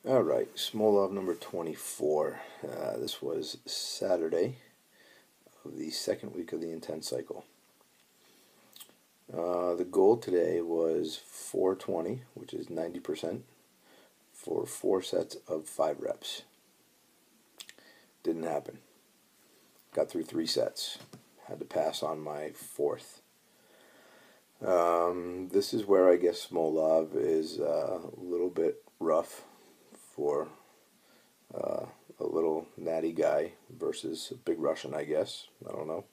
Alright, Smolov number 24. This was Saturday of the second week of the intense cycle. The goal today was 420, which is 90%, for 4 sets of 5 reps. Didn't happen. Got through 3 sets. Had to pass on my 4th. This is where I guess Smolov is a little bit rough for a little natty guy versus a big Russian, I guess. I don't know.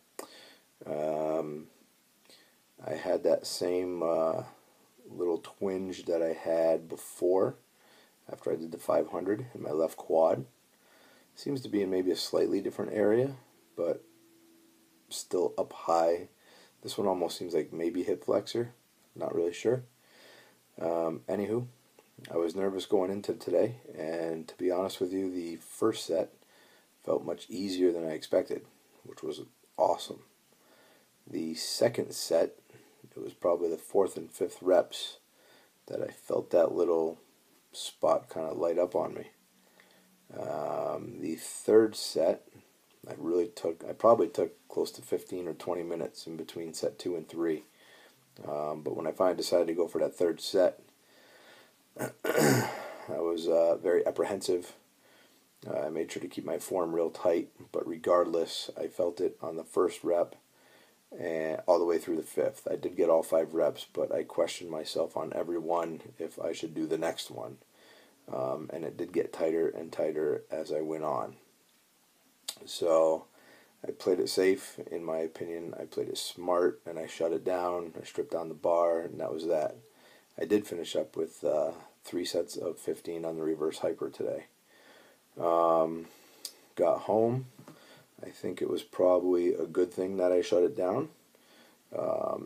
I had that same little twinge that I had before after I did the 500 in my left quad. Seems to be in maybe a slightly different area, but still up high. This one almost seems like maybe hip flexor. Not really sure. Anywho, I was nervous going into today, and to be honest with you, the first set felt much easier than I expected, which was awesome. The second set, it was probably the 4th and 5th reps that I felt that little spot kind of light up on me. The third set, I probably took close to 15 or 20 minutes in between set 2 and 3. But when I finally decided to go for that third set, I was very apprehensive. I made sure to keep my form real tight, but regardless, I felt it on the first rep and all the way through the 5th. I did get all 5 reps, but I questioned myself on every one if I should do the next one. And it did get tighter and tighter as I went on. So I played it safe, in my opinion. I played it smart, and I shut it down. I stripped down the bar, and that was that. I did finish up with 3 sets of 15 on the reverse hyper today. Got home. I think it was probably a good thing that I shut it down.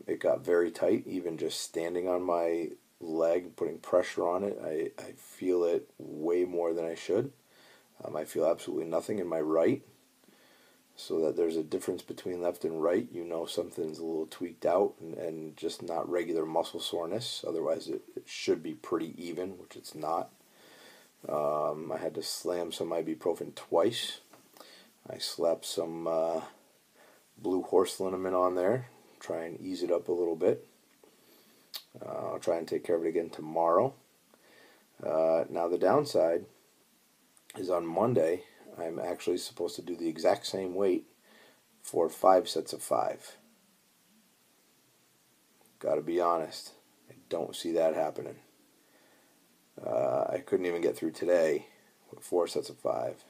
It got very tight, even just standing on my leg, putting pressure on it. I feel it way more than I should. I feel absolutely nothing in my right. So that there's a difference between left and right. You know something's a little tweaked out and just not regular muscle soreness. Otherwise it should be pretty even, which it's not. I had to slam some ibuprofen twice. I slapped some blue horse liniment on there, try and ease it up a little bit. I'll try and take care of it again tomorrow. Now the downside is on Monday, I'm actually supposed to do the exact same weight for 5 sets of 5. Gotta be honest, I don't see that happening. I couldn't even get through today with 4 sets of 5.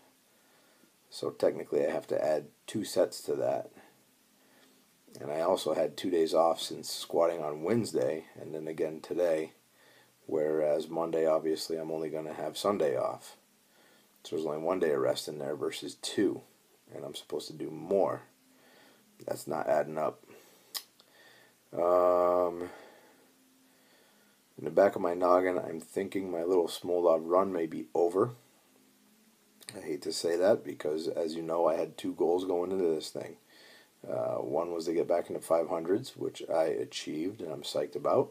So technically I have to add 2 sets to that. And I also had 2 days off since squatting on Wednesday, and then again today, whereas Monday obviously I'm only going to have Sunday off. So there's only 1 day of rest in there versus 2, and I'm supposed to do more. That's not adding up. In the back of my noggin, I'm thinking my little Smolov run may be over. I hate to say that because, as you know, I had 2 goals going into this thing. One was to get back into 500s, which I achieved and I'm psyched about.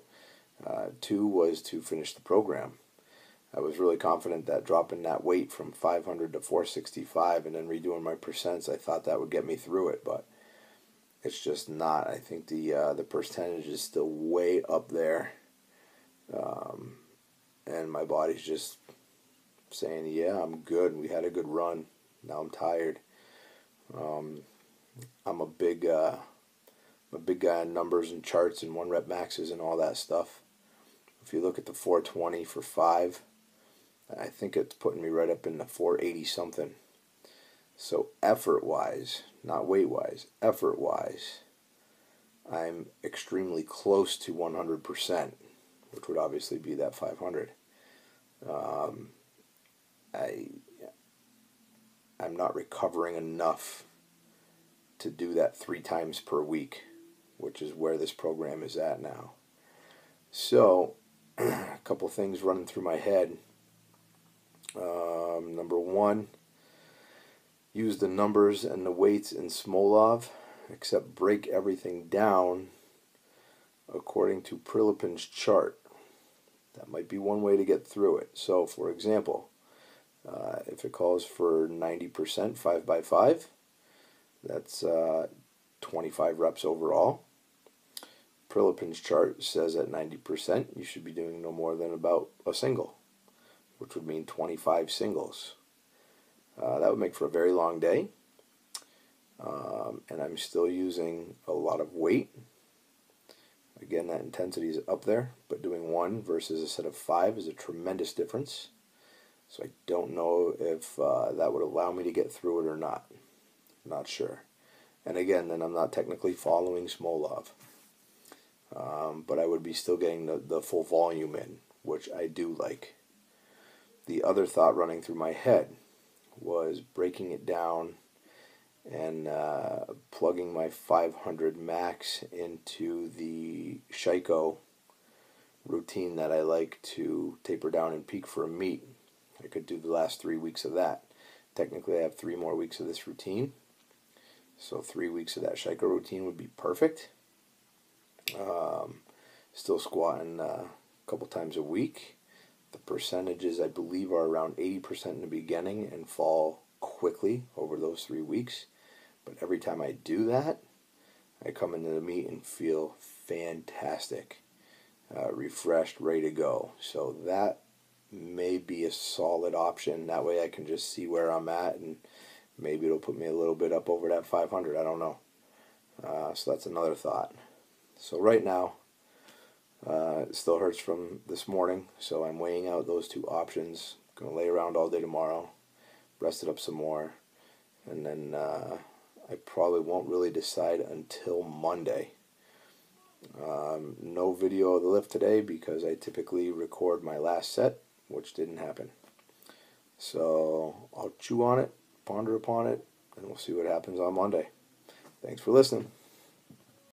2 was to finish the program. I was really confident that dropping that weight from 500 to 465 and then redoing my percents, I thought that would get me through it, but it's just not. I think the percentage is still way up there, and my body's just saying, yeah, I'm good. We had a good run. Now I'm tired. I'm a big guy on numbers and charts and 1 rep maxes and all that stuff. If you look at the 420 for 5, I think it's putting me right up in the 480 something. So effort-wise, not weight-wise, effort-wise, I'm extremely close to 100%, which would obviously be that 500. I'm not recovering enough to do that 3 times per week, which is where this program is at now. So, a couple things running through my head. Number 1, use the numbers and the weights in Smolov, except break everything down according to Prilipin's chart. That might be one way to get through it. So, for example, If it calls for 90% 5x5, that's 25 reps overall. Prilipin's chart says at 90% you should be doing no more than about a single, which would mean 25 singles. That would make for a very long day. And I'm still using a lot of weight. Again, that intensity is up there, but doing one versus a set of 5 is a tremendous difference. So I don't know if that would allow me to get through it or not. Not sure. And again, then I'm not technically following Smolov. But I would be still getting the full volume in, which I do like. The other thought running through my head was breaking it down and plugging my 500 max into the Shaiko routine that I like to taper down and peak for a meet. I could do the last 3 weeks of that. Technically, I have 3 more weeks of this routine. So 3 weeks of that Shaiko routine would be perfect. Still squatting a couple times a week. The percentages, I believe, are around 80% in the beginning and fall quickly over those 3 weeks. But every time I do that, I come into the meet and feel fantastic, refreshed, ready to go. So that may be a solid option. That way I can just see where I'm at, and maybe it'll put me a little bit up over that 500. I don't know. So that's another thought. So right now, it still hurts from this morning, so I'm weighing out those two options. Going to lay around all day tomorrow, rest it up some more, and then I probably won't really decide until Monday. No video of the lift today because I typically record my last set, which didn't happen. So I'll chew on it, ponder upon it, and we'll see what happens on Monday. Thanks for listening.